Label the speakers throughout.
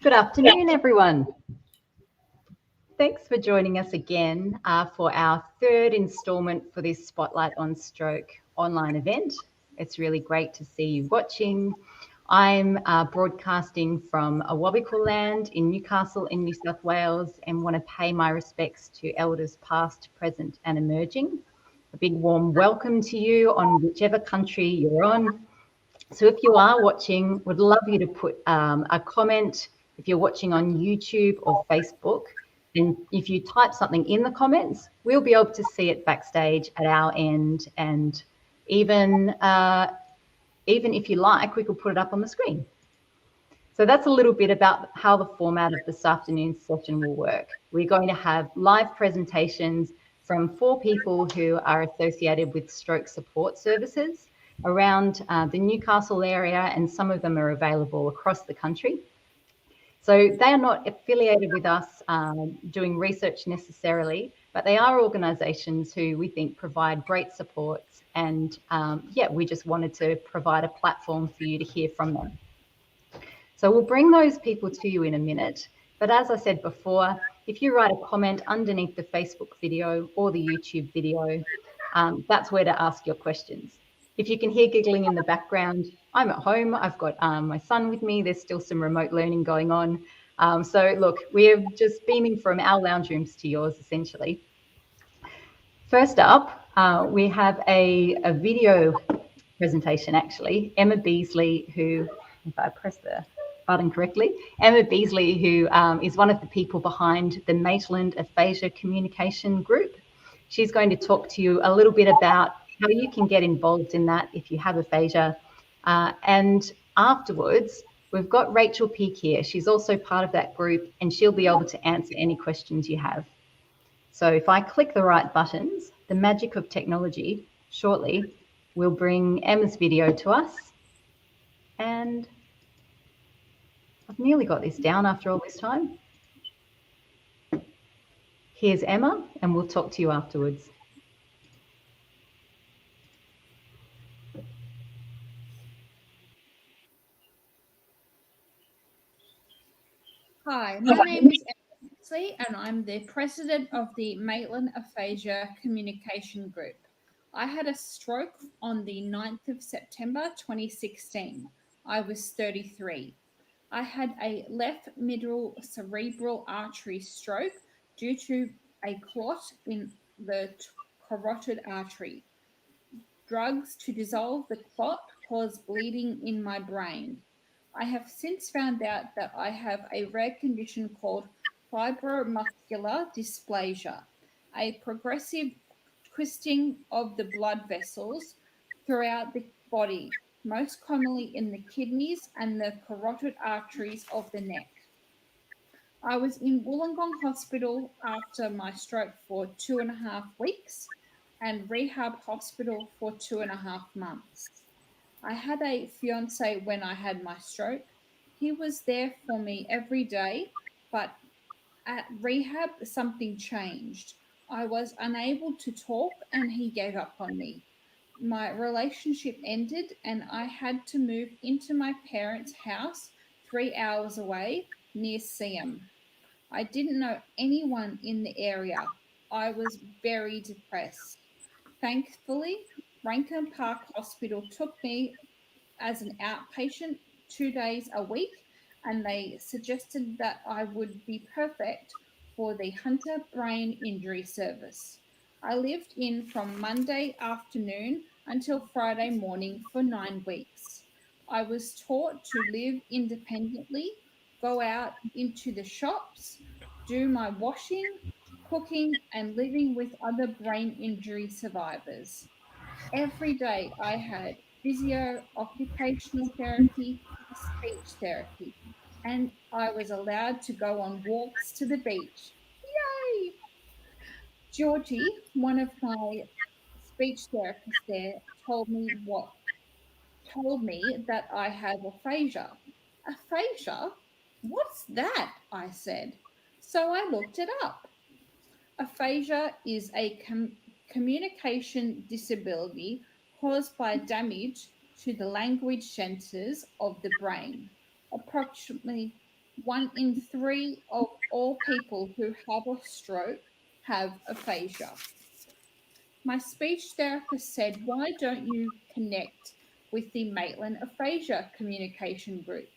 Speaker 1: Good afternoon, everyone. Thanks for joining us again for our third instalment for this Spotlight on Stroke online event. It's really great to see you watching. I'm broadcasting from Awabakal land in Newcastle in New South Wales and want to pay my respects to elders past, present and emerging. A big warm welcome to you on whichever country you're on. So if you are watching, would love you to put a comment if you're watching on YouTube or Facebook. And if you type something in the comments, we'll be able to see it backstage at our end. And even if you like, we could put it up on the screen. So that's a little bit about how the format of this afternoon's session will work. We're going to have live presentations from 4 people who are associated with stroke support services around the Newcastle area, and some of them are available across the country. So they are not affiliated with us doing research necessarily, but they are organisations who we think provide great support. And we just wanted to provide a platform for you to hear from them. So we'll bring those people to you in a minute. But as I said before, if you write a comment underneath the Facebook video or the YouTube video, that's where to ask your questions. If you can hear giggling in the background, I'm at home. I've got my son with me. There's still some remote learning going on. So look, we're just beaming from our lounge rooms to yours, essentially. First up, we have a video presentation, actually. Emma Beasley, who, if I press the button correctly, Emma Beasley, who is one of the people behind the Maitland Aphasia communication group. She's going to talk to you a little bit about how you can get involved in that if you have aphasia. And afterwards, we've got Rachel Peake here. She's also part of that group, and she'll be able to answer any questions you have. So if I click the right buttons, the magic of technology shortly will bring Emma's video to us. And I've nearly got this down after all this time. Here's Emma, and we'll talk to you afterwards.
Speaker 2: Hi, my name is Emma Beasley, and I'm the president of the Maitland Aphasia Communication Group. I had a stroke on the 9th of September 2016. I was 33. I had a left middle cerebral artery stroke due to a clot in the carotid artery. Drugs to dissolve the clot caused bleeding in my brain. I have since found out that I have a rare condition called Fibromuscular Dysplasia, a progressive twisting of the blood vessels throughout the body, most commonly in the kidneys and the carotid arteries of the neck. I was in Wollongong Hospital after my stroke for 2.5 weeks and rehab hospital for 2.5 months. I had a fiance when I had my stroke. He was there for me every day, but at rehab, something changed. I was unable to talk and he gave up on me. My relationship ended and I had to move into my parents' house 3 hours away near Siam. I didn't know anyone in the area. I was very depressed. Thankfully, Rankin Park Hospital took me as an outpatient 2 days a week, and they suggested that I would be perfect for the Hunter Brain Injury Service. I lived in from Monday afternoon until Friday morning for 9 weeks. I was taught to live independently, go out into the shops, do my washing, cooking, and living with other brain injury survivors. Every day I had physio, occupational therapy, speech therapy, and I was allowed to go on walks to the beach. Yay! Georgie, one of my speech therapists there, told me that I have aphasia. Aphasia? What's that? I said. So I looked it up. Aphasia is a communication disability caused by damage to the language centers of the brain. Approximately 1 in 3 of all people who have a stroke have aphasia. My speech therapist said, "Why don't you connect with the Maitland Aphasia communication group?"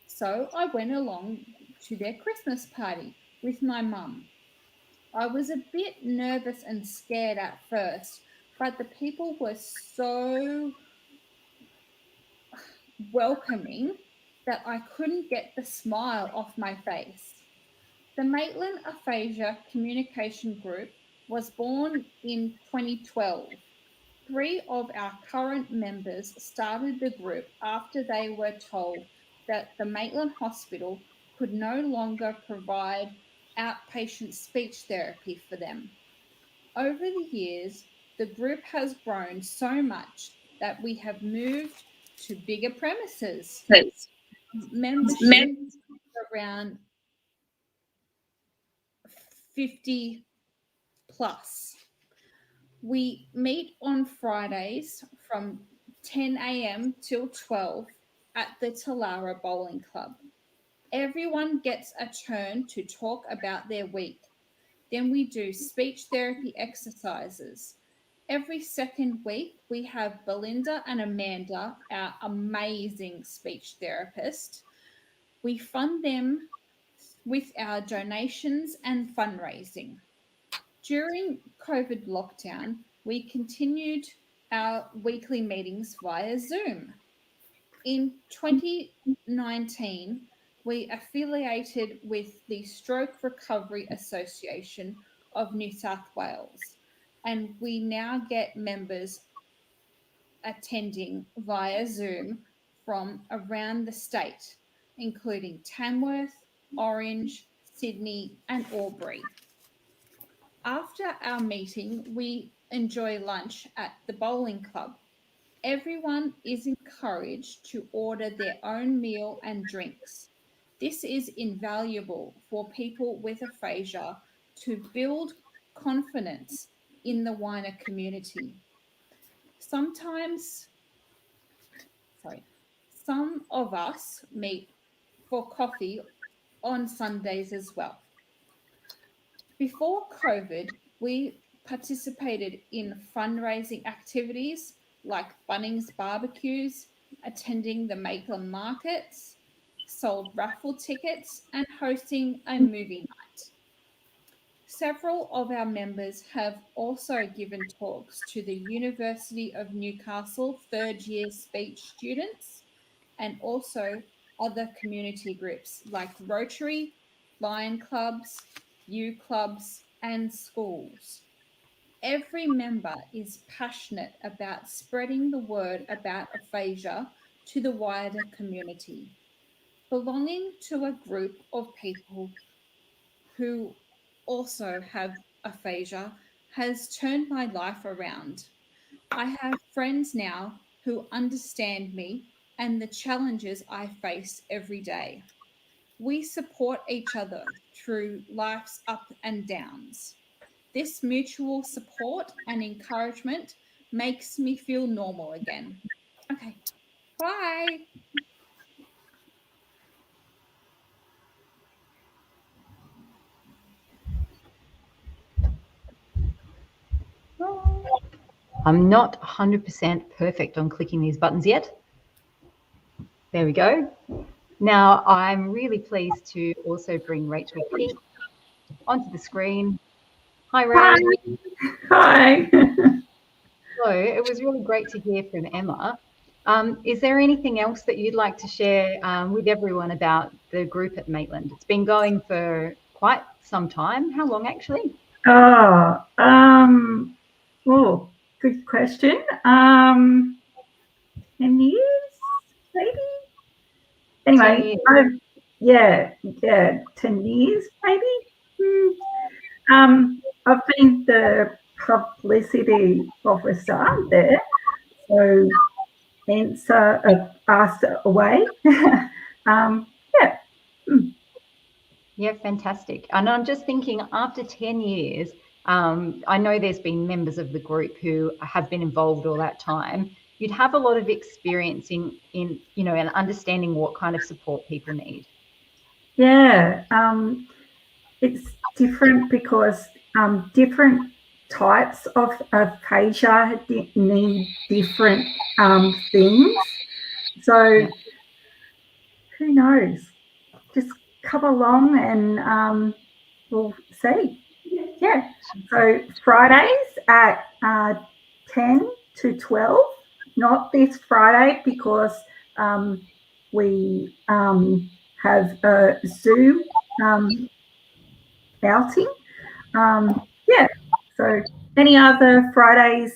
Speaker 2: So I went along to their Christmas party with my mum. I was a bit nervous and scared at first, but the people were so welcoming that I couldn't get the smile off my face. The Maitland Aphasia Communication Group was born in 2012. 3 of our current members started the group after they were told that the Maitland Hospital could no longer provide outpatient speech therapy for them. Over the years, the group has grown so much that we have moved to bigger premises. Membership around 50 plus. We meet on Fridays from 10 a.m. till 12 at the Talara Bowling Club. Everyone gets a turn to talk about their week. Then we do speech therapy exercises. Every second week, we have Belinda and Amanda, our amazing speech therapist. We fund them with our donations and fundraising. During COVID lockdown, we continued our weekly meetings via Zoom. In 2019, we affiliated with the Stroke Recovery Association of New South Wales, and we now get members attending via Zoom from around the state, including Tamworth, Orange, Sydney, and Albury. After our meeting, we enjoy lunch at the bowling club. Everyone is encouraged to order their own meal and drinks. This is invaluable for people with aphasia to build confidence in the wider community. Some of us meet for coffee on Sundays as well. Before COVID, we participated in fundraising activities like Bunnings barbecues, attending the Maitland markets, sold raffle tickets, and hosting a movie night. Several of our members have also given talks to the University of Newcastle third-year speech students and also other community groups like Rotary, Lion Clubs, U Clubs, and schools. Every member is passionate about spreading the word about aphasia to the wider community. Belonging to a group of people who also have aphasia has turned my life around. I have friends now who understand me and the challenges I face every day. We support each other through life's ups and downs. This mutual support and encouragement makes me feel normal again. Okay, bye.
Speaker 1: I'm not 100% perfect on clicking these buttons yet. There we go. Now, I'm really pleased to also bring Rachel Pink onto the screen. Hi, Ray.
Speaker 3: Hi.
Speaker 1: So it was really great to hear from Emma. Is there anything else that you'd like to share with everyone about the group at Maitland? It's been going for quite some time. How long, actually?
Speaker 3: Oh, good question. 10 years, maybe? Anyway,
Speaker 1: 10 years.
Speaker 3: 10 years, maybe. I've been the publicity officer there, so hence asked away.
Speaker 1: Yeah, fantastic. And I'm just thinking, after 10 years, I know there's been members of the group who have been involved all that time. You'd have a lot of experience in and understanding what kind of support people need.
Speaker 3: Yeah, it's different because different types of aphasia need different things. So who knows? Just come along and we'll see. Yeah. So Fridays at 10 to 12, not this Friday because we have a Zoom outing. Yeah. So any other Fridays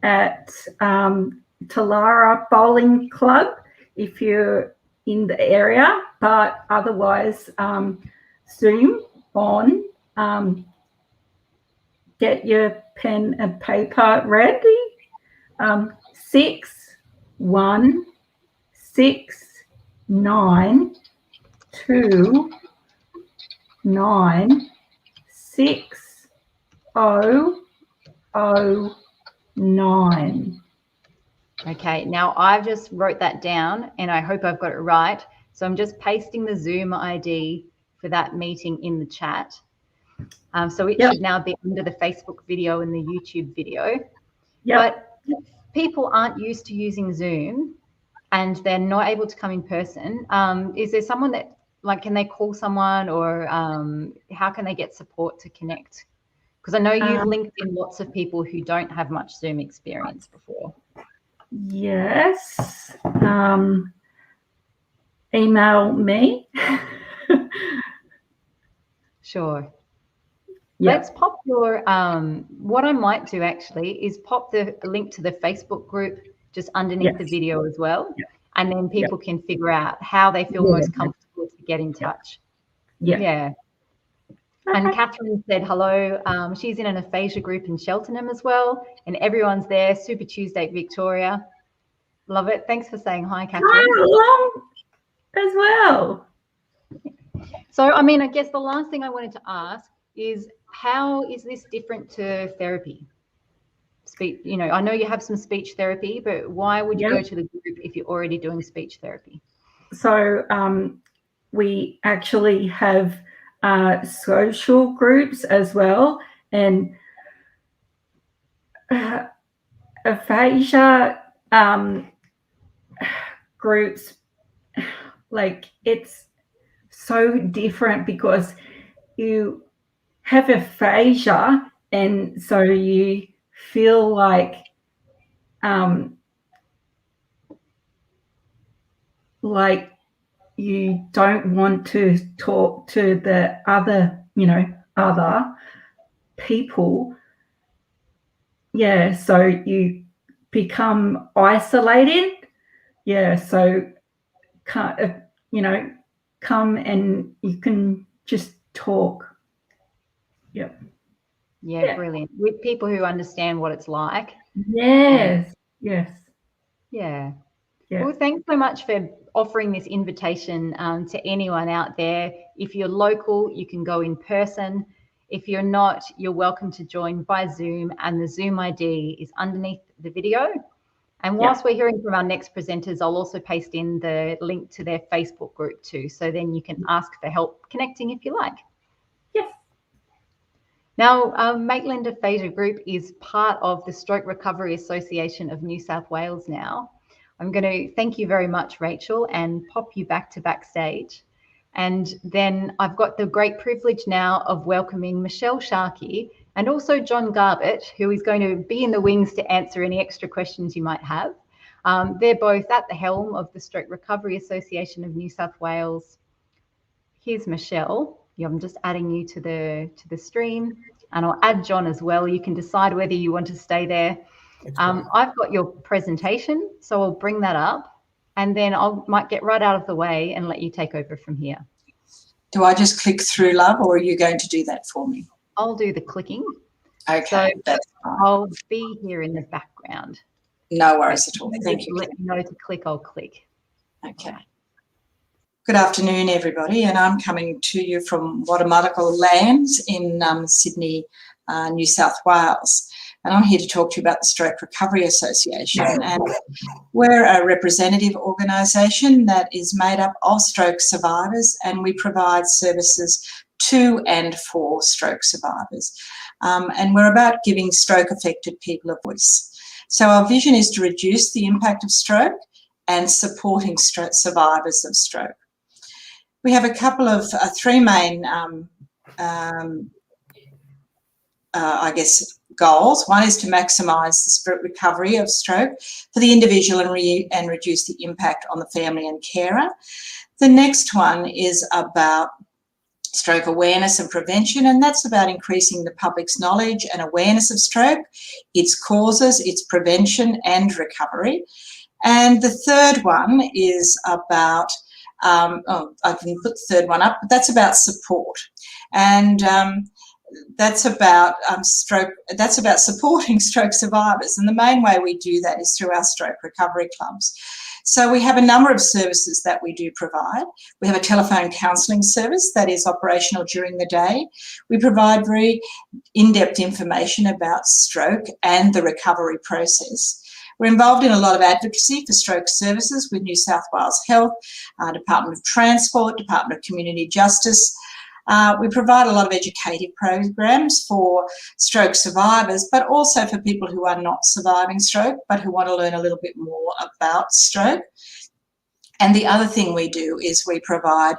Speaker 3: at Talara Bowling Club if you're in the area, but otherwise Zoom on. Get your pen and paper ready. 6 1 6 9 2 9 6 0 0 9.
Speaker 1: Okay, now I've just wrote that down and I hope I've got it right. So I'm just pasting the Zoom ID for that meeting in the chat. So it should now be under the Facebook video and the YouTube video. But if people aren't used to using Zoom and they're not able to come in person, is there someone that, like, can they call someone, or how can they get support to connect? Because I know you've linked in lots of people who don't have much Zoom experience before.
Speaker 3: Yes. Email me.
Speaker 1: Sure.
Speaker 3: Yep.
Speaker 1: Let's pop your, what I might do actually is pop the link to the Facebook group just underneath the video as well. And then people can figure out how they feel most comfortable to get in touch. Yeah. And Catherine said hello. She's in an aphasia group in Cheltenham as well. And everyone's there. Super Tuesday, Victoria. Love it. Thanks for saying hi, Catherine.
Speaker 3: Hi, along as well.
Speaker 1: So, I mean, I guess the last thing I wanted to ask is, how is this different to therapy? Speech, you know, I know you have some speech therapy, but why would you go to the group if you're already doing speech therapy?
Speaker 3: So we actually have social groups as well, and aphasia groups, like, it's so different because you have aphasia and so you feel like you don't want to talk to the other, other people. Yeah, so you become isolated. Yeah, so come and you can just talk. Yep.
Speaker 1: Yeah, brilliant. With people who understand what it's like.
Speaker 3: Yes. Yes.
Speaker 1: Yeah. Well, thanks so much for offering this invitation to anyone out there. If you're local, you can go in person. If you're not, you're welcome to join by Zoom, and the Zoom ID is underneath the video. And whilst we're hearing from our next presenters, I'll also paste in the link to their Facebook group too. So then you can ask for help connecting if you like.
Speaker 3: Yes.
Speaker 1: Now, Maitland Aphasia Group is part of the Stroke Recovery Association of New South Wales now. I'm going to thank you very much, Rachel, and pop you back to backstage. And then I've got the great privilege now of welcoming Michelle Sharkey and also John Garbett, who is going to be in the wings to answer any extra questions you might have. They're both at the helm of the Stroke Recovery Association of New South Wales. Here's Michelle. I'm just adding you to the stream, and I'll add John as well. You can decide whether you want to stay there. I've got your presentation, so I'll bring that up, and then might get right out of the way and let you take over from here.
Speaker 4: Do I just click through, love, or are you going to do that for me?
Speaker 1: I'll do the clicking.
Speaker 4: Okay,
Speaker 1: so
Speaker 4: that's fine.
Speaker 1: I'll be here in the background.
Speaker 4: No worries at all. Thank you.
Speaker 1: Let me know to click, I'll click.
Speaker 4: Okay. Good afternoon, everybody, and I'm coming to you from Watamatoko lands in Sydney, New South Wales. and I'm here to talk to you about the Stroke Recovery Association. And we're a representative organisation that is made up of stroke survivors, and we provide services to and for stroke survivors. And we're about giving stroke-affected people a voice. So our vision is to reduce the impact of stroke and supporting survivors of stroke. We have a couple of three main, I guess, goals. One is to maximise the recovery of stroke for the individual and reduce the impact on the family and carer. The next one is about stroke awareness and prevention, and that's about increasing the public's knowledge and awareness of stroke, its causes, its prevention and recovery. And the third one is about, I can put the third one up, but that's about support. And that's about supporting stroke survivors. And the main way we do that is through our stroke recovery clubs. So we have a number of services that we do provide. We have a telephone counselling service that is operational during the day. We provide very in-depth information about stroke and the recovery process. We're involved in a lot of advocacy for stroke services with New South Wales Health, Department of Transport, Department of Community Justice. We provide a lot of educative programs for stroke survivors, but also for people who are not surviving stroke, but who want to learn a little bit more about stroke. And the other thing we do is we provide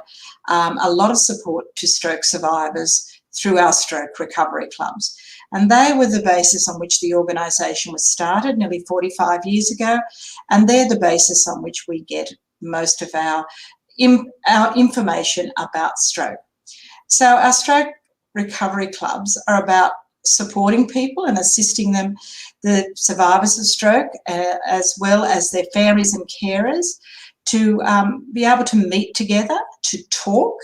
Speaker 4: a lot of support to stroke survivors through our stroke recovery clubs. And they were the basis on which the organisation was started nearly 45 years ago, and they're the basis on which we get most of our information about stroke. So our stroke recovery clubs are about supporting people and assisting them, the survivors of stroke, as well as their families and carers, to be able to meet together, to talk,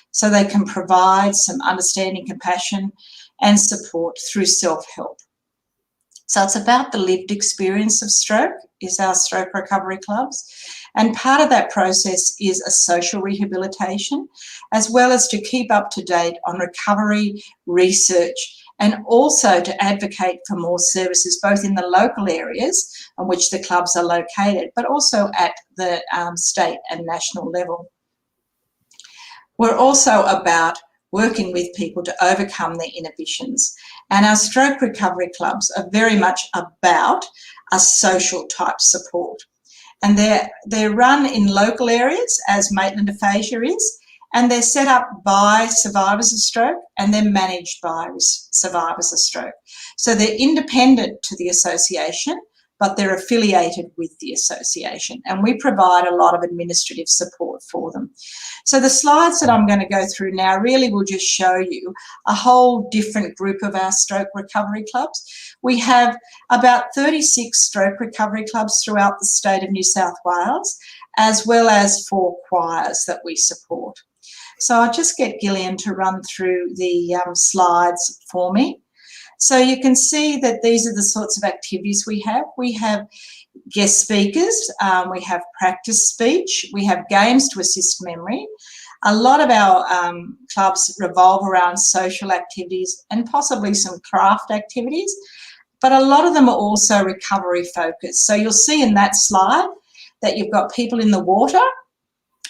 Speaker 4: so they can provide some understanding, compassion and support through self-help. So it's about the lived experience of stroke, is our stroke recovery clubs. And part of that process is a social rehabilitation, as well as to keep up to date on recovery, research, and also to advocate for more services, both in the local areas on which the clubs are located, but also at the state and national level. We're also about working with people to overcome their inhibitions. And our stroke recovery clubs are very much about a social type support. And they're run in local areas, as Maitland Aphasia is, and they're set up by survivors of stroke and they're managed by survivors of stroke. So they're independent to the association, but they're affiliated with the association, and we provide a lot of administrative support for them. So the slides that I'm going to go through now really will just show you a whole different group of our stroke recovery clubs. We have about 36 stroke recovery clubs throughout the state of New South Wales, as well as 4 choirs that we support. So I'll just get Gillian to run through the slides for me. So you can see that these are the sorts of activities we have. We have guest speakers, we have practice speech, we have games to assist memory. A lot of our clubs revolve around social activities and possibly some craft activities, but a lot of them are also recovery focused. So you'll see in that slide that you've got people in the water,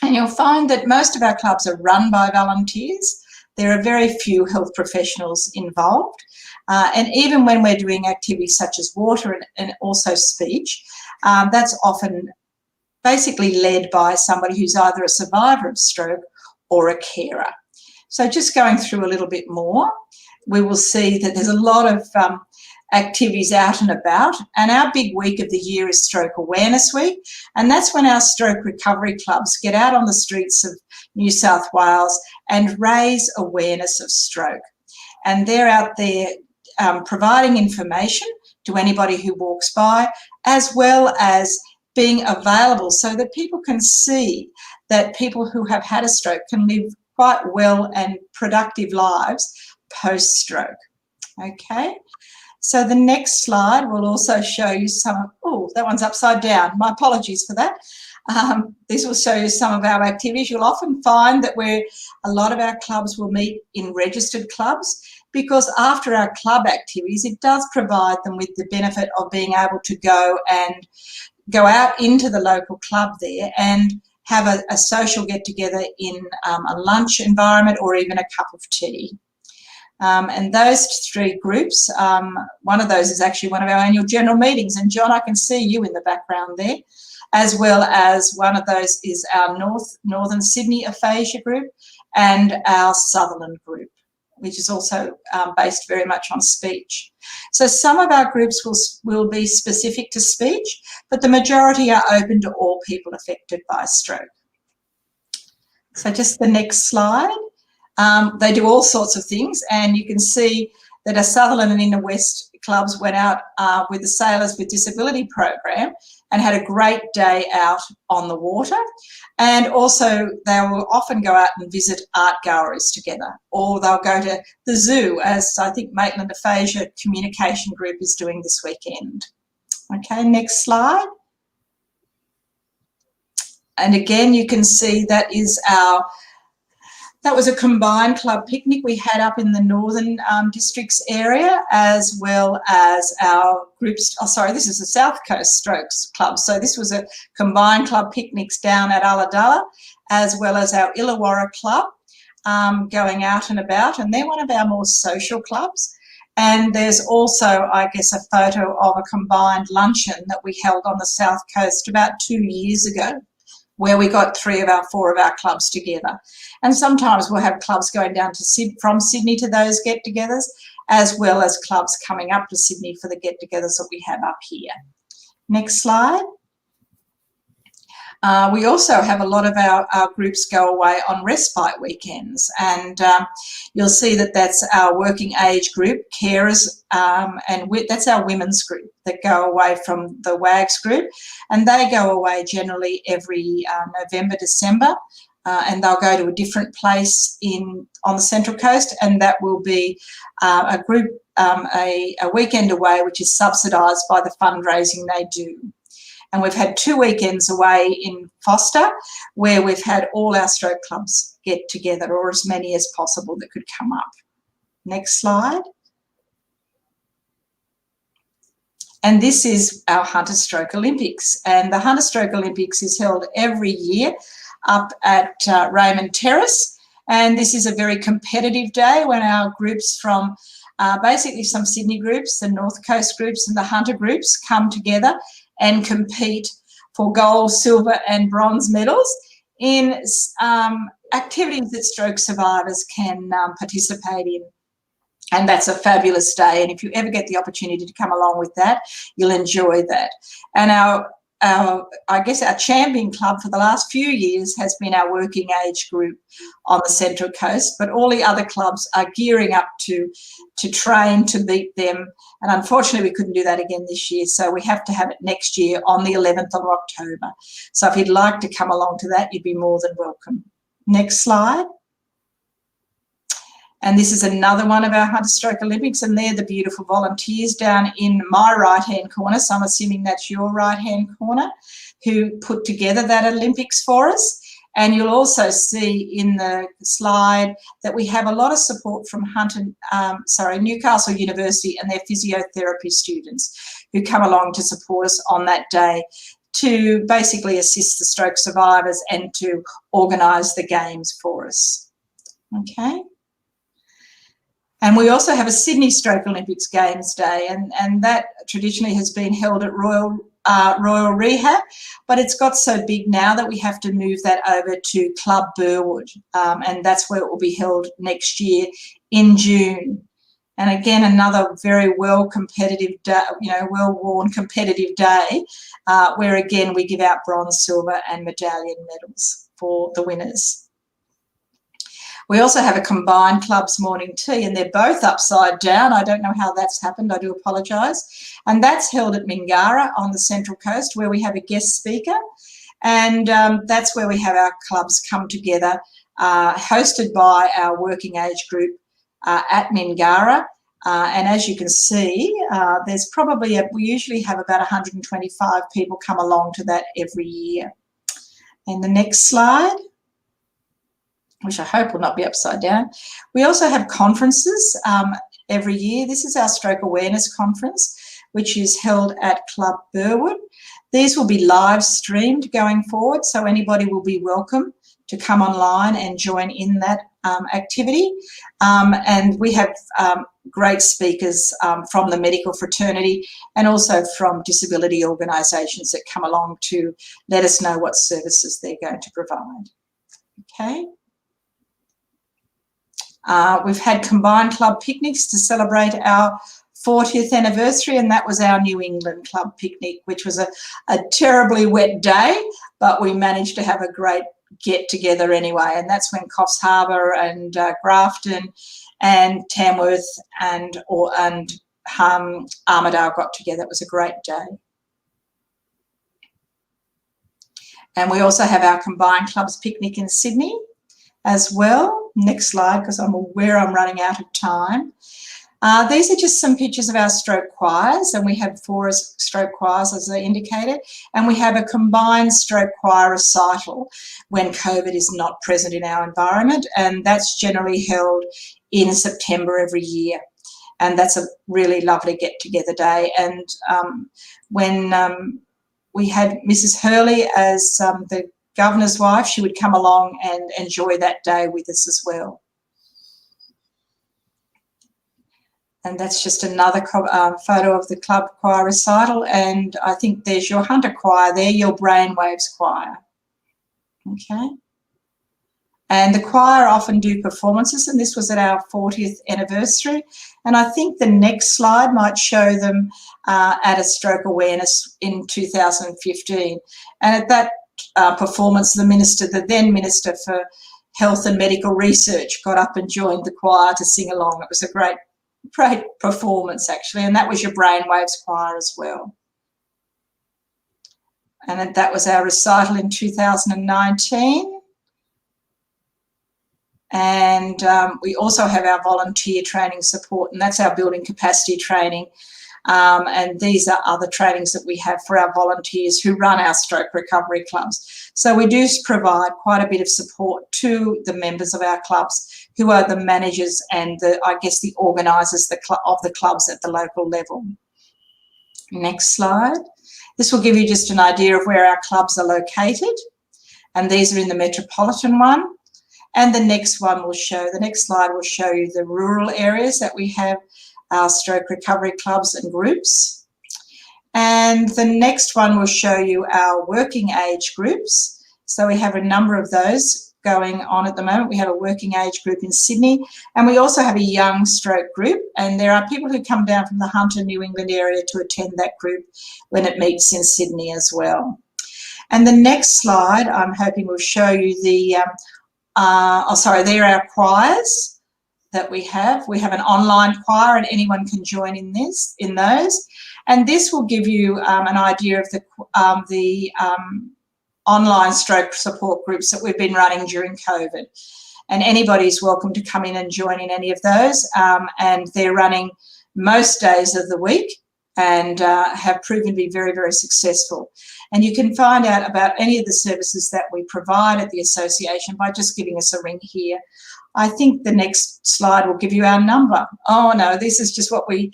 Speaker 4: and you'll find that most of our clubs are run by volunteers. There are very few health professionals involved. And even when we're doing activities such as water and also speech, that's often basically led by somebody who's either a survivor of stroke or a carer. So just going through a little bit more, we will see that there's a lot of activities out and about, and our big week of the year is Stroke Awareness Week, and that's when our stroke recovery clubs get out on the streets of New South Wales and raise awareness of stroke. And they're out there providing information to anybody who walks by, as well as being available so that people can see that people who have had a stroke can live quite well and productive lives post-stroke. Okay, so the next slide will also show you some, oh, that one's upside down. My apologies for that. This will show you some of our activities. You'll often find that a lot of our clubs will meet in registered clubs. because after our club activities, it does provide them with the benefit of being able to go out into the local club there and have a social get-together in a lunch environment or even a cup of tea. And those three groups, one of those is actually one of our annual general meetings. And John, I can see you in the background there, as well as one of those is our Northern Sydney Aphasia group and our Sutherland group, which is also based very much on speech. So some of our groups will be specific to speech, but the majority are open to all people affected by stroke. So just the next slide. They do all sorts of things, and you can see that our Sutherland and Inner West clubs went out with the Sailors with Disability program and had a great day out on the water. And also they will often go out and visit art galleries together, or they'll go to the zoo, as I think Maitland Aphasia Communication Group is doing this weekend. Okay, next slide. And again, you can see that was a combined club picnic we had up in the Northern Districts area, as well as our groups. Oh, sorry, this is the South Coast Strokes Club. So this was a combined club picnics down at Ulladulla, as well as our Illawarra Club going out and about. And they're one of our more social clubs. And there's also, I guess, a photo of a combined luncheon that we held on the South Coast about 2 years ago, where we got 4 of our clubs together. And sometimes we'll have clubs going down from Sydney to those get-togethers, as well as clubs coming up to Sydney for the get-togethers that we have up here. Next slide. We also have a lot of our groups go away on respite weekends, and you'll see that that's our working age group, carers, and that's our women's group that go away from the WAGS group, and they go away generally every November, December, and they'll go to a different place on the Central Coast, and that will be a group, a weekend away, which is subsidised by the fundraising they do. And we've had 2 weekends away in Foster, where we've had all our stroke clubs get together, or as many as possible that could come up. Next slide. And this is our Hunter Stroke Olympics. And the Hunter Stroke Olympics is held every year up at Raymond Terrace. And this is a very competitive day when our groups from basically some Sydney groups, the North Coast groups and the Hunter groups come together and compete for gold, silver and bronze medals in activities that stroke survivors can participate in. And that's a fabulous day. And if you ever get the opportunity to come along with that, you'll enjoy that. And I guess our champion club for the last few years has been our working age group on the Central Coast, but all the other clubs are gearing up to train to beat them. And unfortunately, we couldn't do that again this year, so we have to have it next year on the 11th of October. So if you'd like to come along to that, you'd be more than welcome. Next slide. And this is another one of our Hunter Stroke Olympics, and they're the beautiful volunteers down in my right-hand corner, so I'm assuming that's your right-hand corner, who put together that Olympics for us. And you'll also see in the slide that we have a lot of support from Newcastle University and their physiotherapy students who come along to support us on that day to basically assist the stroke survivors and to organise the games for us. Okay. And we also have a Sydney Stroke Olympics Games Day, and that traditionally has been held at Royal Rehab, but it's got so big now that we have to move that over to Club Burwood, and that's where it will be held next year in June. And again, another very competitive day, well-worn competitive day, where again we give out bronze, silver and medallion medals for the winners. We also have a combined clubs morning tea, and they're both upside down. I don't know how that's happened. I do apologise. And that's held at Mingara on the Central Coast, where we have a guest speaker. And that's where we have our clubs come together, hosted by our working age group at Mingara. And as you can see, there's probably, we usually have about 125 people come along to that every year. And the next slide. which I hope will not be upside down. We also have conferences every year. This is our Stroke Awareness Conference, which is held at Club Burwood. These will be live streamed going forward, so anybody will be welcome to come online and join in that activity. And we have great speakers from the medical fraternity and also from disability organisations that come along to let us know what services they're going to provide. Okay. We've had combined club picnics to celebrate our 40th anniversary, and that was our New England club picnic, which was a terribly wet day, but we managed to have a great get together anyway. And that's when Coffs Harbour and Grafton and Tamworth and Armidale got together. It was a great day. And we also have our combined clubs picnic in Sydney as well. Next slide, because I'm aware I'm running out of time. These are just some pictures of our stroke choirs, and we have 4 stroke choirs, as I indicated, and we have a combined stroke choir recital when COVID is not present in our environment, and that's generally held in September every year. And that's a really lovely get-together day. And when we had Mrs. Hurley as the Governor's wife, she would come along and enjoy that day with us as well. And that's just another photo of the club choir recital. And I think there's your Hunter choir there, your Brainwaves choir. Okay. And the choir often do performances, and this was at our 40th anniversary. And I think the next slide might show them at a stroke awareness in 2015. And at that performance, the then Minister for Health and Medical Research got up and joined the choir to sing along. It was a great performance, actually, and that was your Brainwaves choir as well. And that was our recital in 2019. And we also have our volunteer training support, and that's our building capacity training. And these are other trainings that we have for our volunteers who run our stroke recovery clubs. So we do provide quite a bit of support to the members of our clubs who are the managers and the organisers of the clubs at the local level. Next slide. This will give you just an idea of where our clubs are located. And these are in the metropolitan one. And the next slide will show you the rural areas that we have our stroke recovery clubs and groups. And the next one will show you our working age groups. So we have a number of those going on at the moment. We have a working age group in Sydney, and we also have a young stroke group. And there are people who come down from the Hunter, New England area to attend that group when it meets in Sydney as well. And the next slide, I'm hoping will show you the, there are our choirs that we have. We have an online choir, and anyone can join in those. And this will give you an idea of the online stroke support groups that we've been running during COVID. And anybody's welcome to come in and join in any of those. And they're running most days of the week and have proven to be very, very successful. And you can find out about any of the services that we provide at the association by just giving us a ring here. I think the next slide will give you our number. Oh no, this is just what we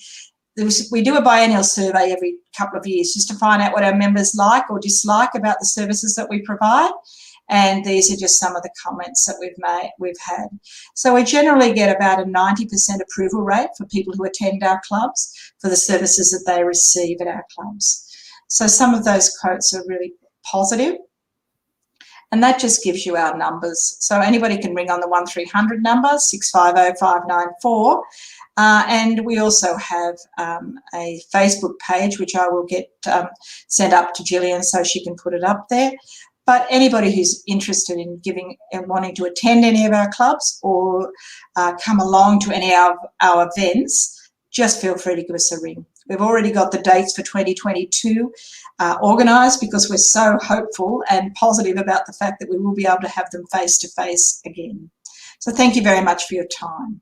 Speaker 4: do a biennial survey every couple of years just to find out what our members like or dislike about the services that we provide. And these are just some of the comments that we've had. So we generally get about a 90% approval rate for people who attend our clubs for the services that they receive at our clubs. So some of those quotes are really positive. And that just gives you our numbers. So anybody can ring on the 1300 number, 650 594. And we also have a Facebook page, which I will get sent up to Gillian so she can put it up there. But anybody who's interested in giving and wanting to attend any of our clubs or come along to any of our events, just feel free to give us a ring. We've already got the dates for 2022 organised because we're so hopeful and positive about the fact that we will be able to have them face-to-face again. So thank you very much for your time.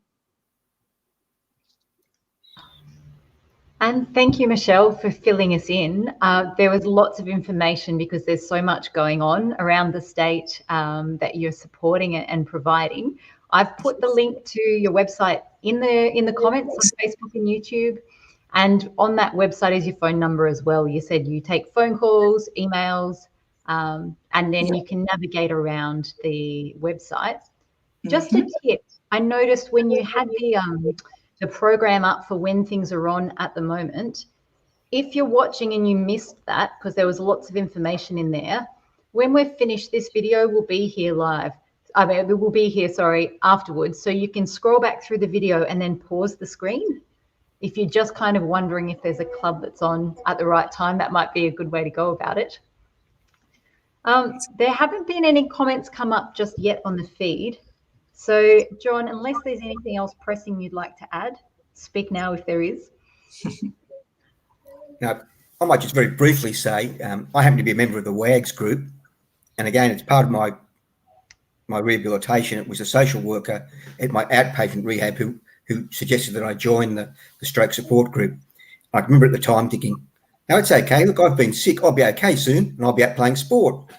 Speaker 1: And thank you, Michelle, for filling us in. There was lots of information because there's so much going on around the state that you're supporting and providing. I've put the link to your website in the comments on Facebook and YouTube. And on that website is your phone number as well. You said you take phone calls, emails, and then you can navigate around the website. Just a tip, I noticed when you had the program up for when things are on at the moment, if you're watching and you missed that, because there was lots of information in there, when we're finished, this video will be here live. I mean, it will be here, sorry, afterwards. So you can scroll back through the video and then pause the screen. If you're just kind of wondering if there's a club that's on at the right time, that might be a good way to go about it. There haven't been any comments come up just yet on the feed. So, John, unless there's anything else pressing you'd like to add, speak now if there is.
Speaker 5: Now, I might just very briefly say, I happen to be a member of the WAGS group. And again, it's part of my rehabilitation. It was a social worker at my outpatient rehab who suggested that I join the stroke support group. I remember at the time thinking, no, it's okay. Look, I've been sick. I'll be okay soon, and I'll be out playing sport.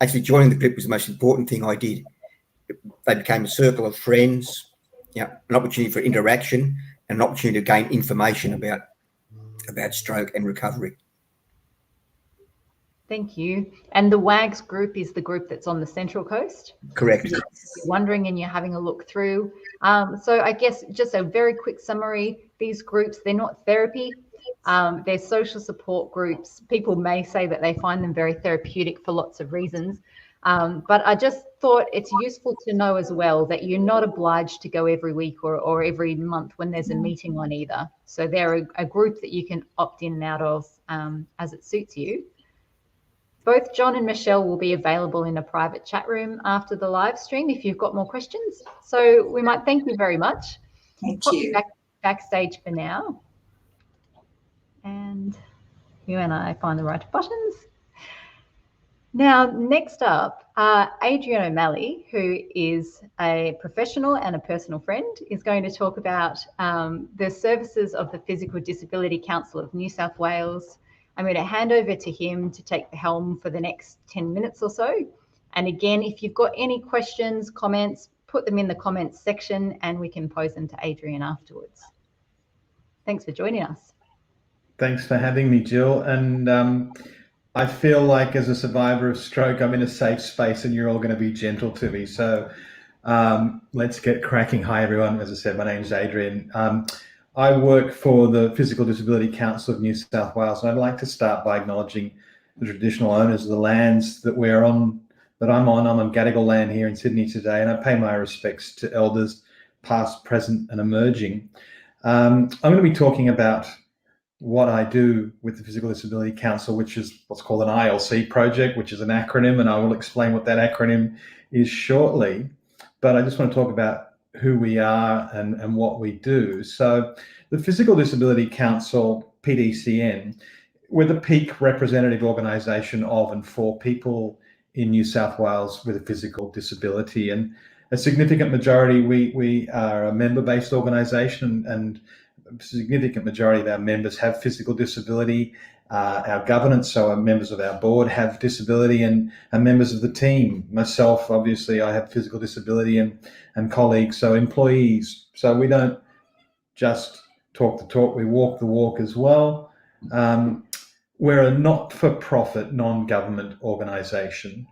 Speaker 5: Actually, joining the group was the most important thing I did. They became a circle of friends, an opportunity for interaction and an opportunity to gain information about stroke and recovery.
Speaker 1: Thank you. And the WAGS group is the group that's on the Central Coast?
Speaker 5: Correct.
Speaker 1: If you're wondering and you're having a look through. So I guess just a very quick summary, these groups, they're not therapy. They're social support groups. People may say that they find them very therapeutic for lots of reasons. But I just thought it's useful to know as well that you're not obliged to go every week or every month when there's a meeting on either. So they're a group that you can opt in and out of as it suits you. Both John and Michelle will be available in a private chat room after the live stream if you've got more questions. So we might thank you very much.
Speaker 4: Thank
Speaker 1: Pop
Speaker 4: you.
Speaker 1: Backstage for now. And you and I find the right buttons. Now, next up, Adrian O'Malley, who is a professional and a personal friend, is going to talk about the services of the Physical Disability Council of New South Wales. I'm going to hand over to him to take the helm for the next 10 minutes or so. And again, if you've got any questions, comments, put them in the comments section and we can pose them to Adrian afterwards. Thanks for joining us.
Speaker 6: Thanks for having me, Jill. And I feel like as a survivor of stroke, I'm in a safe space and you're all going to be gentle to me. So let's get cracking. Hi, everyone. As I said, my name is Adrian. I work for the Physical Disability Council of New South Wales, and I'd like to start by acknowledging the traditional owners of the lands that we're on, that I'm on. I'm on Gadigal land here in Sydney today, and I pay my respects to elders past, present, and emerging. I'm going to be talking about what I do with the Physical Disability Council, which is what's called an ILC project, which is an acronym, and I will explain what that acronym is shortly. But I just want to talk about who we are and what we do. So the Physical Disability Council, PDCN, we're the peak representative organisation of and for people in New South Wales with a physical disability. And a significant majority, we are a member-based organisation, and a significant majority of our members have physical disability. Our governance, so our members of our board have disability, and members of the team. Myself, obviously, I have physical disability, and colleagues, so employees. So we don't just talk the talk, we walk the walk as well. We're a not-for-profit, non-government organisation.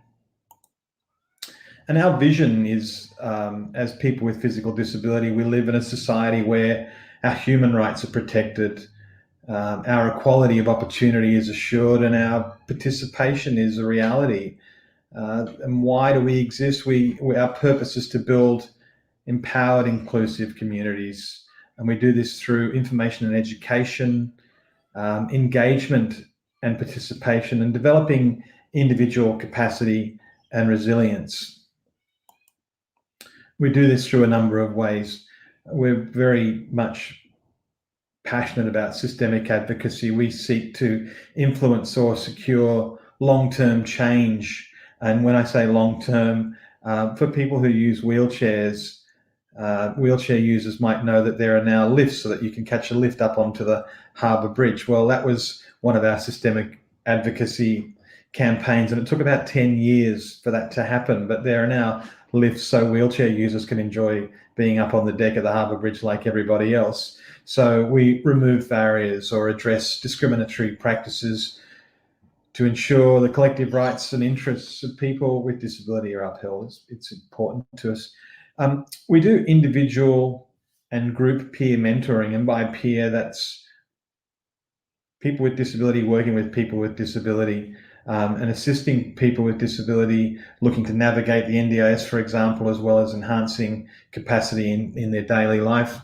Speaker 6: And our vision is, as people with physical disability, we live in a society where our human rights are protected, our equality of opportunity is assured, and our participation is a reality. And why do we exist? Our purpose is to build empowered, inclusive communities. And we do this through information and education, engagement and participation, and developing individual capacity and resilience. We do this through a number of ways. We're very much passionate about systemic advocacy. We seek to influence or secure long-term change. And when I say long-term, for people who use wheelchairs, Wheelchair users might know that there are now lifts so that you can catch a lift up onto the Harbour Bridge. Well, that was one of our systemic advocacy campaigns, and it took about 10 years for that to happen, but there are now lifts so wheelchair users can enjoy being up on the deck of the Harbour Bridge like everybody else. So we remove barriers or address discriminatory practices to ensure the collective rights and interests of people with disability are upheld. It's important to us. We do individual and group peer mentoring, and by peer, that's people with disability working with people with disability, and assisting people with disability looking to navigate the NDIS, for example, as well as enhancing capacity in their daily life.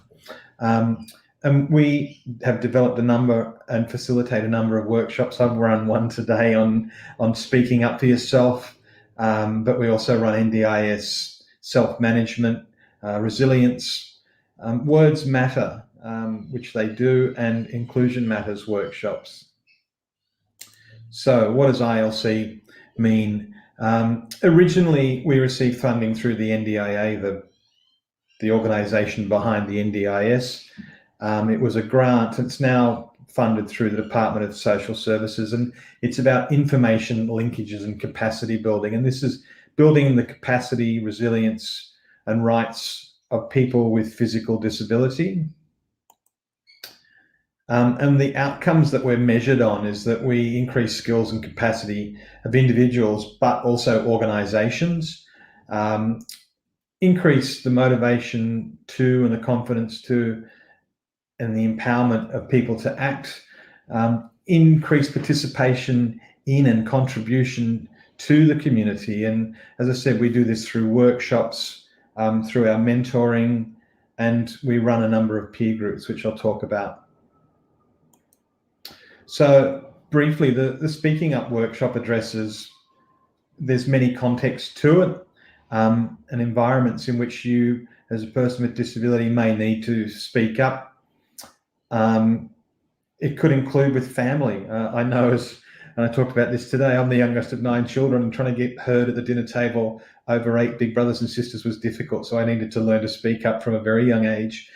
Speaker 6: And we have developed a number and facilitate a number of workshops. I've run one today on speaking up for yourself, but we also run NDIS self-management, resilience, words matter, which they do, and inclusion matters workshops. So what does ILC mean? Originally, we received funding through the NDIA, the organisation behind the NDIS. It was a grant. It's now funded through the Department of Social Services, and it's about information linkages and capacity building. And this is building the capacity, resilience, and rights of people with physical disability. And the outcomes that we're measured on is that we increase skills and capacity of individuals, but also organisations, increase the motivation to and the confidence to and the empowerment of people to act, increase participation in and contribution to the community. And as I said, we do this through workshops, through our mentoring, and we run a number of peer groups, which I'll talk about. So briefly, the Speaking Up workshop addresses, there's many contexts to it, and environments in which you, as a person with disability, may need to speak up. It could include with family. I know, and I talked about this today, I'm the youngest of 9 children, and trying to get heard at the dinner table over 8 big brothers and sisters was difficult. So I needed to learn to speak up from a very young age.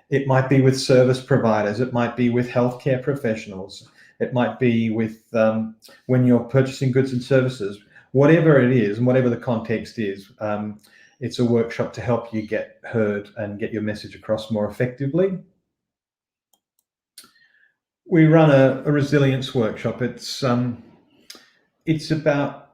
Speaker 6: It might be with service providers. It might be with healthcare professionals. It might be with when you're purchasing goods and services. Whatever it is, and whatever the context is, it's a workshop to help you get heard and get your message across more effectively. We run a resilience workshop. It's about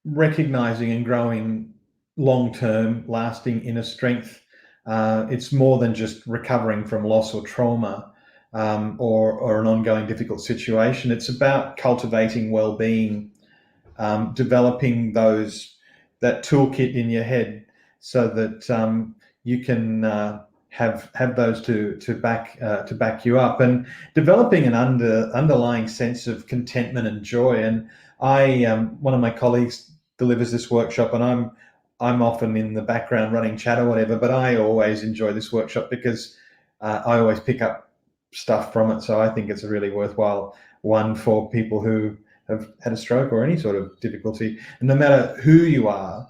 Speaker 6: recognizing and growing long-term, lasting inner strength. It's more than just recovering from loss or trauma, or an ongoing difficult situation. It's about cultivating well-being, developing that toolkit in your head so that you can have those to back you up, and developing an underlying sense of contentment and joy. And one of my colleagues delivers this workshop, and I'm often in the background running chat or whatever, but I always enjoy this workshop because I always pick up stuff from it. So I think it's a really worthwhile one for people who have had a stroke or any sort of difficulty. And no matter who you are,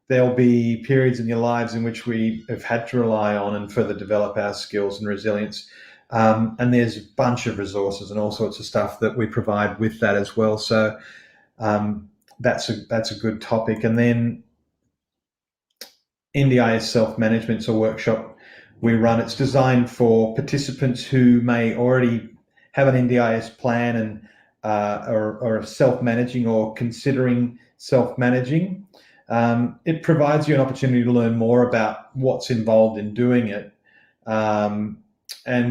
Speaker 6: there'll be periods in your lives in which we have had to rely on and further develop our skills and resilience. And there's a bunch of resources and all sorts of stuff that we provide with that as well. So that's a good topic. And then NDIS self-management's a workshop we run. It's designed for participants who may already have an NDIS plan and or are self-managing or considering self-managing. It provides you an opportunity to learn more about what's involved in doing it. And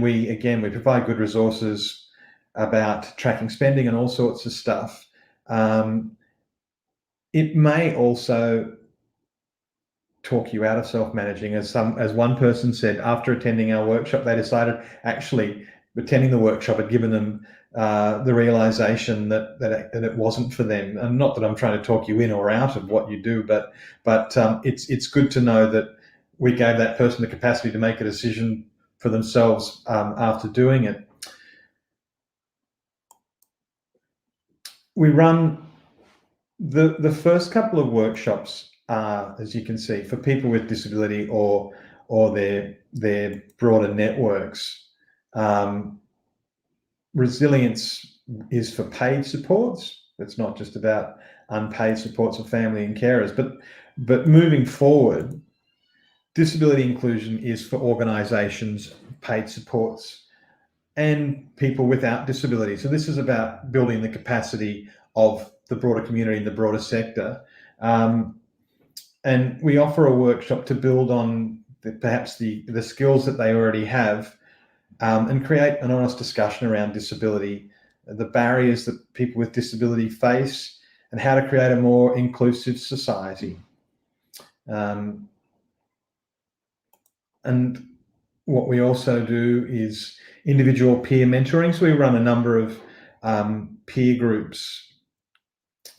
Speaker 6: we provide good resources about tracking spending and all sorts of stuff. It may also talk you out of self-managing. As one person said, after attending our workshop, they decided actually attending the workshop had given them the realization that it wasn't for them. And not that I'm trying to talk you in or out of what you do, but it's good to know that we gave that person the capacity to make a decision for themselves after doing it. We run the first couple of workshops are, as you can see, for people with disability or their broader networks. Resilience is for paid supports. It's not just about unpaid supports of family and carers, but moving forward, disability inclusion is for organisations, paid supports, and people without disability. So this is about building the capacity of the broader community and the broader sector. And we offer a workshop to build on perhaps the skills that they already have, and create an honest discussion around disability, the barriers that people with disability face, and how to create a more inclusive society. And what we also do is individual peer mentoring. So we run a number of peer groups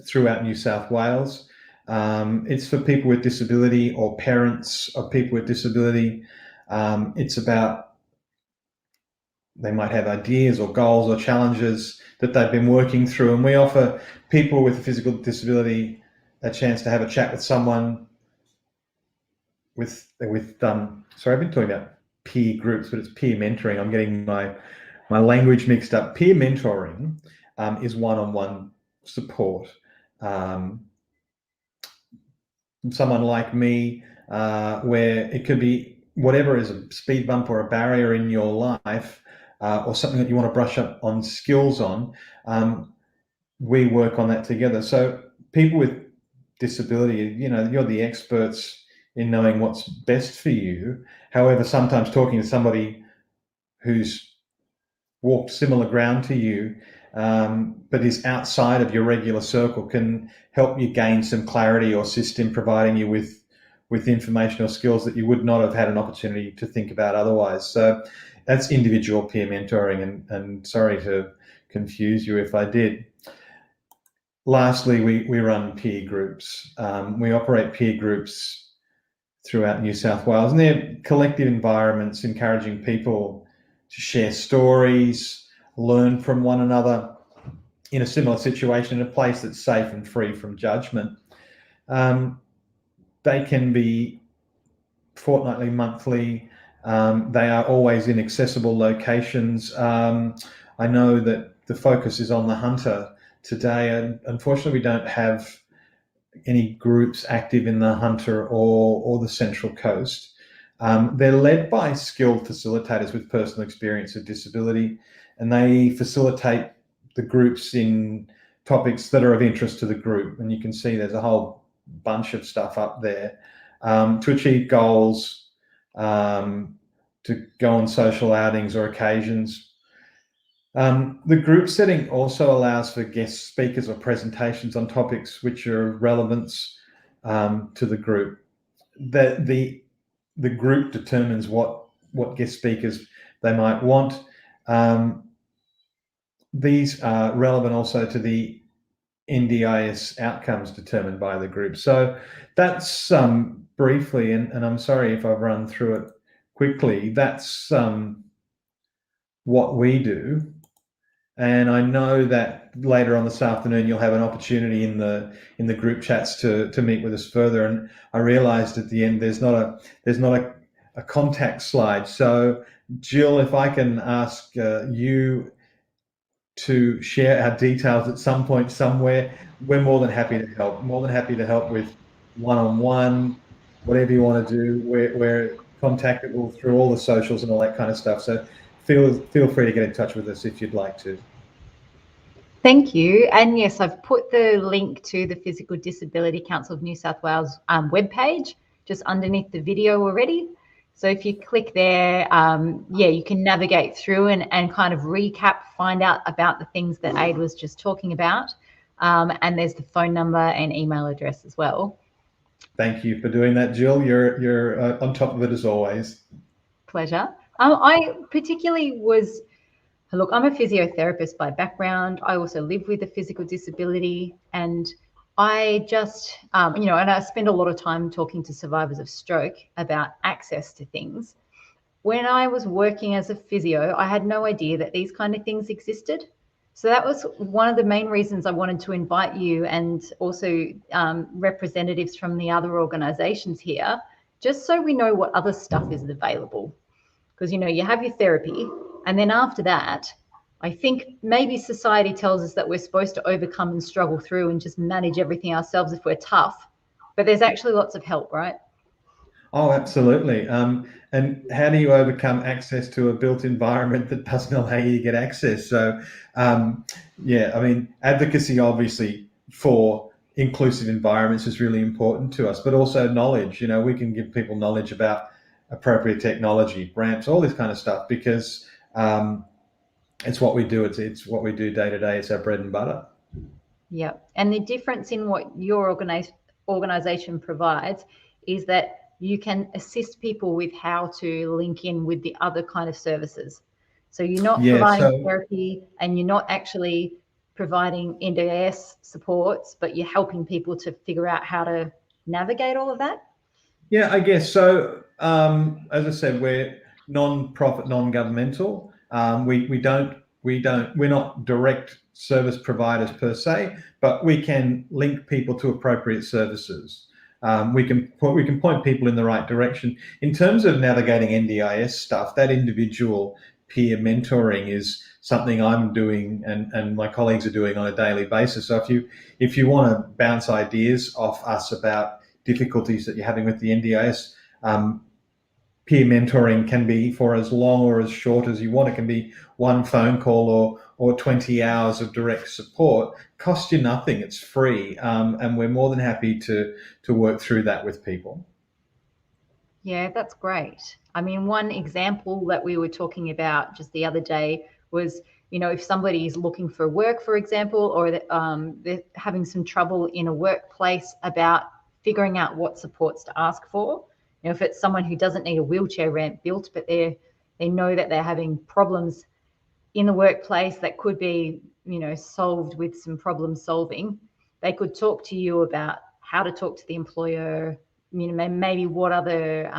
Speaker 6: throughout New South Wales. It's for people with disability or parents of people with disability. It's about, they might have ideas or goals or challenges that they've been working through, and we offer people with a physical disability a chance to have a chat with someone with sorry, I've been talking about peer groups, but it's peer mentoring. I'm getting my language mixed up. Peer mentoring is one-on-one support. Someone like me, where it could be whatever is a speed bump or a barrier in your life, or something that you want to brush up on skills on, we work on that together. So people with disability, you're the experts in knowing what's best for you. However, sometimes talking to somebody who's walked similar ground to you, but is outside of your regular circle, can help you gain some clarity or assist in providing you with information or skills that you would not have had an opportunity to think about otherwise. So that's individual peer mentoring, and sorry to confuse you if I did. Lastly, we run peer groups. We operate peer groups throughout New South Wales, and they're collective environments encouraging people to share stories, learn from one another in a similar situation, in a place that's safe and free from judgment. They can be fortnightly, monthly. They are always in accessible locations. I know that the focus is on the Hunter today, and unfortunately we don't have any groups active in the Hunter or the Central Coast. They're led by skilled facilitators with personal experience of disability, and they facilitate the groups in topics that are of interest to the group. And you can see there's a whole bunch of stuff up there to achieve goals, to go on social outings or occasions. The group setting also allows for guest speakers or presentations on topics which are of relevance to the group. The group determines what guest speakers they might want. These are relevant also to the NDIS outcomes determined by the group. So that's briefly, and I'm sorry if I've run through it quickly, that's what we do. And I know that later on this afternoon you'll have an opportunity in the group chats to meet with us further. And I realised at the end there's not a contact slide. So Jill, if I can ask you to share our details at some point somewhere, we're more than happy to help. More than happy to help with one-on-one, whatever you want to do. We're contactable through all the socials and all that kind of stuff. So feel free to get in touch with us if you'd like to.
Speaker 1: Thank you. And yes, I've put the link to the Physical Disability Council of New South Wales webpage just underneath the video already. So if you click there, yeah, you can navigate through and kind of recap, find out about the things that Aid was just talking about. And there's the phone number and email address as well.
Speaker 6: Thank you for doing that, Jill. You're on top of it as always.
Speaker 1: Pleasure. I particularly was, look, I'm a physiotherapist by background. I also live with a physical disability, and I just, and I spend a lot of time talking to survivors of stroke about access to things. When I was working as a physio, I had no idea that these kind of things existed. So that was one of the main reasons I wanted to invite you, and also representatives from the other organisations here, just so we know what other stuff is available. Because, you know, you have your therapy, and then after that, I think maybe society tells us that we're supposed to overcome and struggle through and just manage everything ourselves if we're tough. But there's actually lots of help, right?
Speaker 6: Oh, absolutely. And how do you overcome access to a built environment that doesn't allow you to get access? So, yeah, I mean, advocacy obviously for inclusive environments is really important to us, but also knowledge. You know, we can give people knowledge about appropriate technology, ramps, all this kind of stuff, because it's what we do. It's what we do day to day. It's our bread and butter.
Speaker 1: Yeah, and the difference in what your organisation provides is that you can assist people with how to link in with the other kind of services. So you're not providing therapy, and you're not actually providing NDIS supports, but you're helping people to figure out how to navigate all of that.
Speaker 6: Yeah, I guess so. As I said, we're non-profit, non-governmental. We're not direct service providers per se, but we can link people to appropriate services. We can point people in the right direction. In terms of navigating NDIS stuff, that individual peer mentoring is something I'm doing and my colleagues are doing on a daily basis. So if you want to bounce ideas off us about difficulties that you're having with the NDIS, peer mentoring can be for as long or as short as you want. It can be one phone call or 20 hours of direct support. Cost you nothing. It's free, and we're more than happy to work through that with people.
Speaker 1: Yeah, that's great. I mean, one example that we were talking about just the other day was, you know, if somebody is looking for work, for example, or they're having some trouble in a workplace about figuring out what supports to ask for. You know, if it's someone who doesn't need a wheelchair ramp built, but they know that they're having problems in the workplace that could be, you know, solved with some problem solving, they could talk to you about how to talk to the employer, you know, maybe what other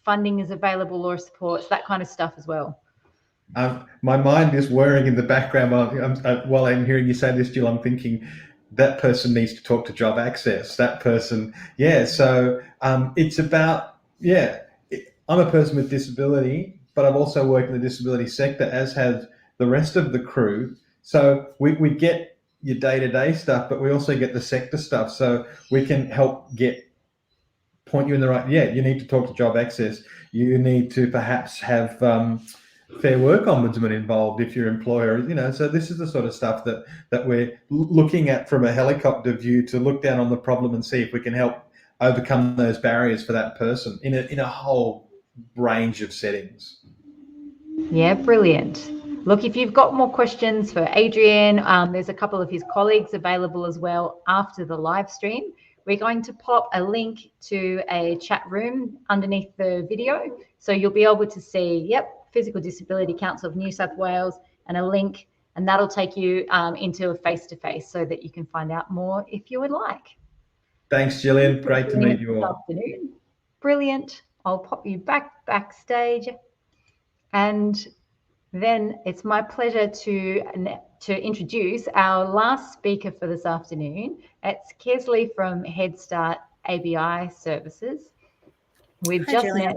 Speaker 1: funding is available or supports, that kind of stuff as well.
Speaker 6: My mind is whirring in the background while I'm hearing you say this, Jill. I'm thinking that person needs to talk to job access. That person, yeah. So it's about, yeah. I'm a person with disability, but I've also worked in the disability sector, as has the rest of the crew. So we get your day-to-day stuff, but we also get the sector stuff. So we can help point you in the right. Yeah, you need to talk to job access. You need to perhaps have Fair Work Ombudsman involved if your employer, you know. So this is the sort of stuff that we're looking at from a helicopter view to look down on the problem and see if we can help overcome those barriers for that person in a whole range of settings.
Speaker 1: Yeah, brilliant. Look, if you've got more questions for Adrian, there's a couple of his colleagues available as well after the live stream. We're going to pop a link to a chat room underneath the video. So you'll be able to see, yep, Physical Disability Council of New South Wales, and a link, and that'll take you into a face-to-face so that you can find out more if you would like.
Speaker 6: Thanks, Gillian. Great to meet you all.
Speaker 1: This afternoon. Brilliant. I'll pop you backstage. And then it's my pleasure to introduce our last speaker for this afternoon. It's Kesley from Headstart ABI Services. We've just met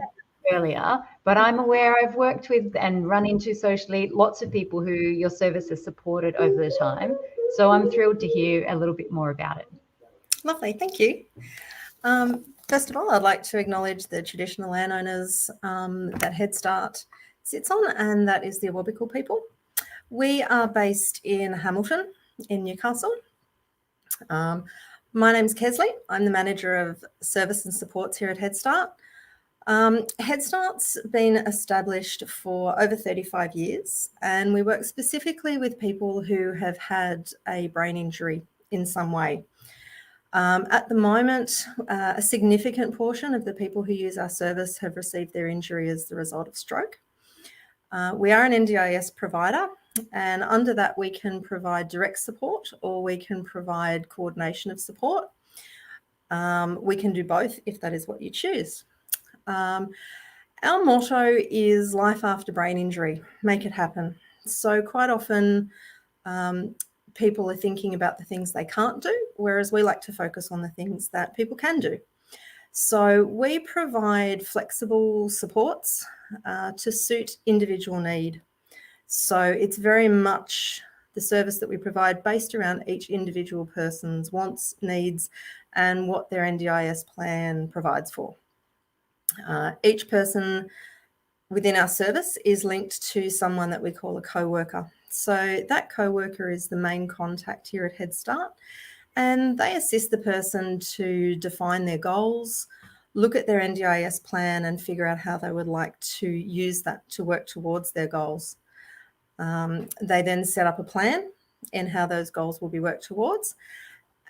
Speaker 1: earlier, but I'm aware I've worked with and run into socially lots of people who your service has supported over the time. So I'm thrilled to hear a little bit more about it.
Speaker 7: Lovely, thank you. First of all, I'd like to acknowledge the traditional landowners that Headstart sits on, and that is the Awabakal people. We are based in Hamilton, in Newcastle. My name's Kesley. I'm the manager of service and supports here at Headstart. Headstart's been established for over 35 years, and we work specifically with people who have had a brain injury in some way. At the moment, a significant portion of the people who use our service have received their injury as the result of stroke. We are an NDIS provider, and under that we can provide direct support, or we can provide coordination of support. We can do both if that is what you choose. Our motto is life after brain injury, make it happen. So quite often people are thinking about the things they can't do, whereas we like to focus on the things that people can do. So we provide flexible supports to suit individual need. So it's very much the service that we provide based around each individual person's wants, needs, and what their NDIS plan provides for. Each person within our service is linked to someone that we call a co-worker. So that co-worker is the main contact here at Headstart, and they assist the person to define their goals, look at their NDIS plan, and figure out how they would like to use that to work towards their goals. They then set up a plan and how those goals will be worked towards.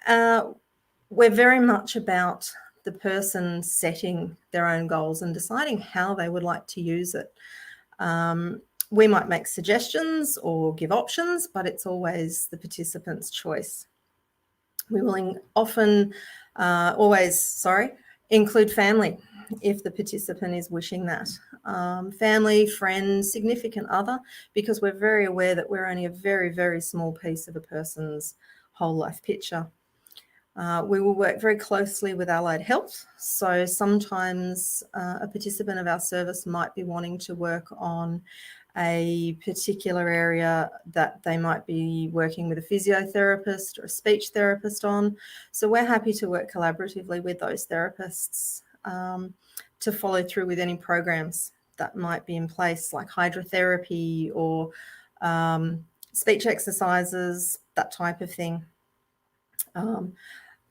Speaker 7: We're very much about the person setting their own goals and deciding how they would like to use it. We might make suggestions or give options, but it's always the participant's choice. We will always include family if the participant is wishing that. Family, friends, significant other, because we're very aware that we're only a very, very small piece of a person's whole life picture. We will work very closely with allied health. So sometimes a participant of our service might be wanting to work on a particular area that they might be working with a physiotherapist or a speech therapist on. So we're happy to work collaboratively with those therapists to follow through with any programs that might be in place, like hydrotherapy or speech exercises, that type of thing.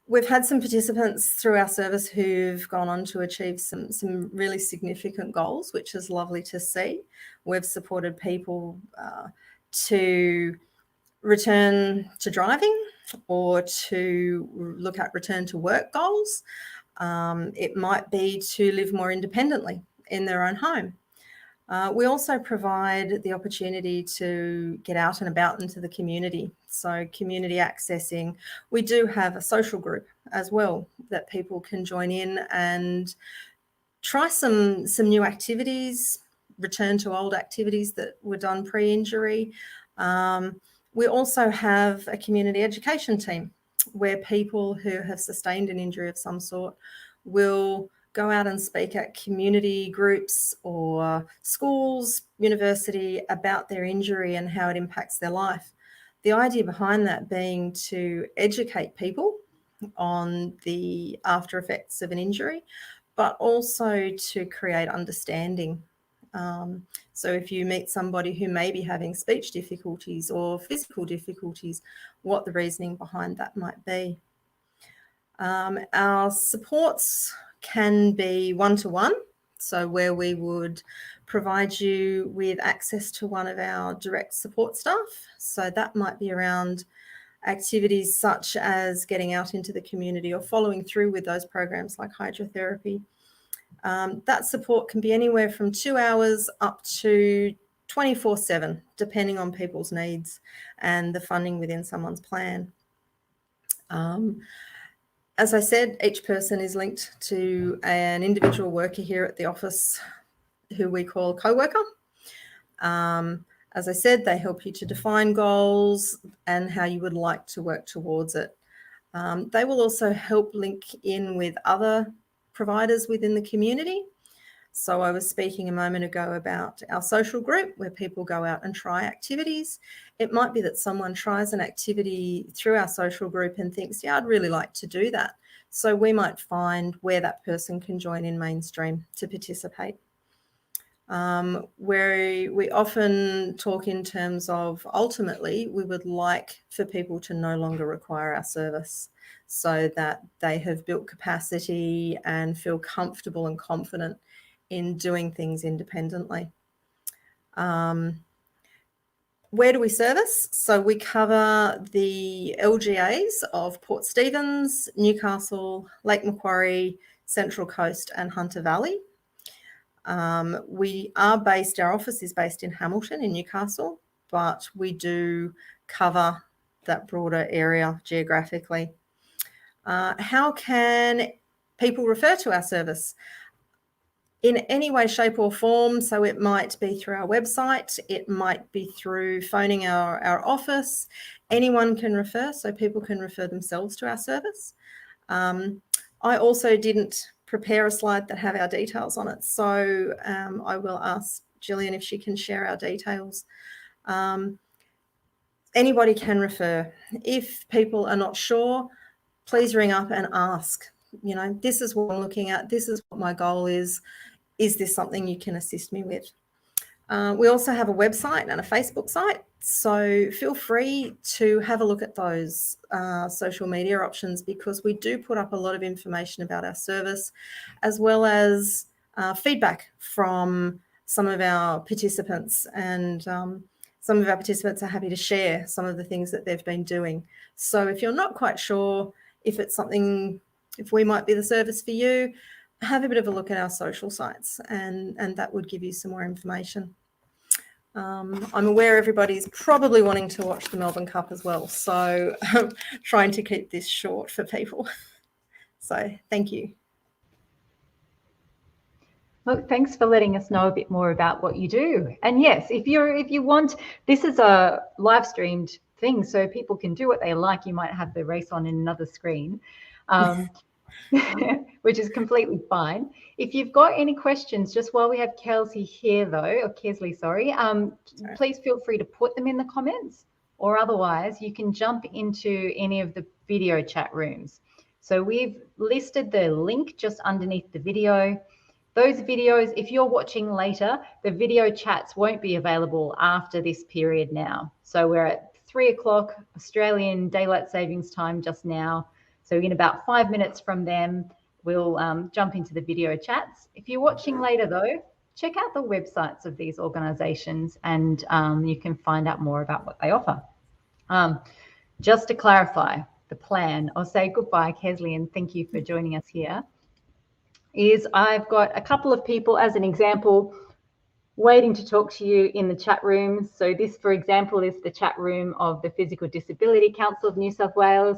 Speaker 7: We've had some participants through our service who've gone on to achieve some really significant goals, which is lovely to see. We've supported people to return to driving or to look at return to work goals. It might be to live more independently in their own home. We also provide the opportunity to get out and about into the community. So community accessing. We do have a social group as well that people can join in and try some new activities, return to old activities that were done pre-injury. We also have a community education team where people who have sustained an injury of some sort will go out and speak at community groups or schools, university about their injury and how it impacts their life. The idea behind that being to educate people on the after effects of an injury, but also to create understanding. So if you meet somebody who may be having speech difficulties or physical difficulties, what the reasoning behind that might be. Our supports can be one-to-one, so where we would provide you with access to one of our direct support staff. So that might be around activities such as getting out into the community or following through with those programs like hydrotherapy. That support can be anywhere from 2 hours up to 24/7, depending on people's needs and the funding within someone's plan. As I said, each person is linked to an individual worker here at the office who we call a co-worker. As I said, they help you to define goals and how you would like to work towards it. They will also help link in with other providers within the community. So I was speaking a moment ago about our social group where people go out and try activities. It might be that someone tries an activity through our social group and thinks, yeah, I'd really like to do that. So we might find where that person can join in mainstream to participate. Where we often talk in terms of ultimately we would like for people to no longer require our service so that they have built capacity and feel comfortable and confident in doing things independently. Where do we service? So we cover the LGAs of Port Stephens, Newcastle, Lake Macquarie, Central Coast and Hunter Valley. Our office is based in Hamilton in Newcastle, but we do cover that broader area geographically. How can people refer to our service? in any way, shape or form. So it might be through our website, it might be through phoning our office. Anyone can refer, so people can refer themselves to our service. I also didn't prepare a slide that have our details on it, so I will ask Gillian if she can share our details. Anybody can refer. If people are not sure, please ring up and ask. You know, this is what I'm looking at. This is what my goal is. Is this something you can assist me with? We also have a website and a Facebook site, so feel free to have a look at those social media options, because we do put up a lot of information about our service, as well as feedback from some of our participants, and some of our participants are happy to share some of the things that they've been doing. So if you're not quite sure if it's something, if we might be the service for you, have a bit of a look at our social sites, and that would give you some more information. I'm aware everybody's probably wanting to watch the Melbourne Cup as well, so I'm trying to keep this short for people. So thank you.
Speaker 1: Look, thanks for letting us know a bit more about what you do. And yes, if you want, this is a live streamed thing, so people can do what they like. You might have the race on in another screen. Which is completely fine. If you've got any questions, just while we have Kelsey here though, or Kesley, sorry, please feel free to put them in the comments, or otherwise you can jump into any of the video chat rooms. So we've listed the link just underneath the video. Those videos, if you're watching later, the video chats won't be available after this period now. So we're at 3 o'clock Australian Daylight Savings Time just now. So in about 5 minutes from them, we'll jump into the video chats. If you're watching later though, check out the websites of these organisations, and you can find out more about what they offer. Just to clarify, the plan, I'll say goodbye, Kesley, and thank you for joining us here, is I've got a couple of people as an example waiting to talk to you in the chat room. So this, for example, is the chat room of the Physical Disability Council of New South Wales.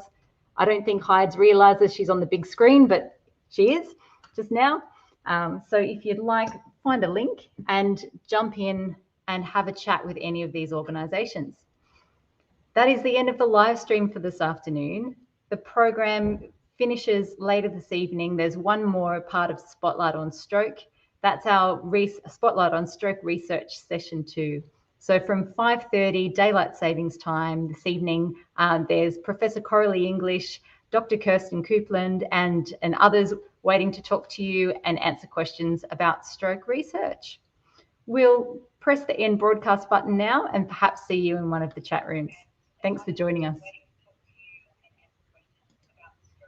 Speaker 1: I don't think Hydes realises she's on the big screen, but she is just now. So if you'd like, find a link and jump in and have a chat with any of these organisations. That is the end of the live stream for this afternoon. The program finishes later this evening. There's one more part of Spotlight on Stroke. That's our Spotlight on Stroke Research Session 2. So from 5:30 Daylight Savings Time this evening, there's Professor Coralie English, Dr. Kirsten Coupland, and others waiting to talk to you and answer questions about stroke research. We'll press the end broadcast button now and perhaps see you in one of the chat rooms. Thanks for joining us.